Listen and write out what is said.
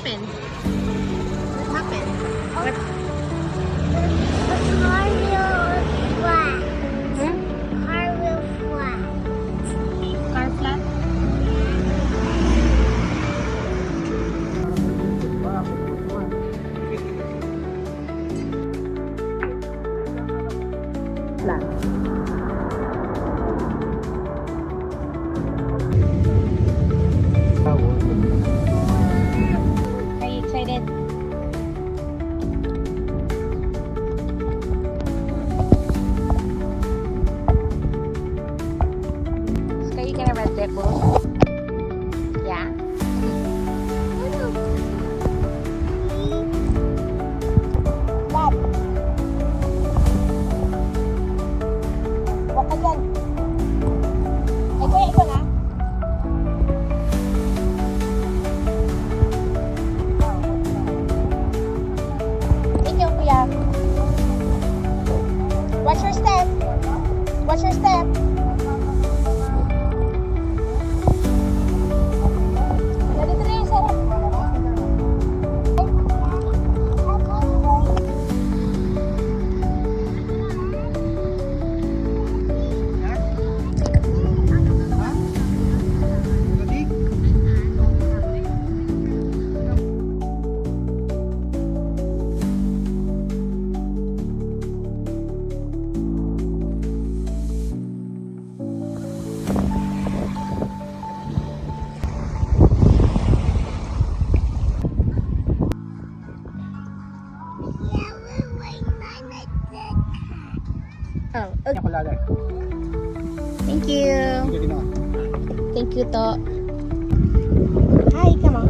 happened? What happened? What? Car will flat. Hmm? Car will flat. Car flat? Flat. Are you excited? Sky, you gonna ride that boat? Yeah. Dad. Huwag ka dyan. Ay, kuya, ito na. Thank you, kuya. Watch your step. Watch your step. Dito na yung sarap. Oh, okay. Thank you. Thank you, to. Hi, come on.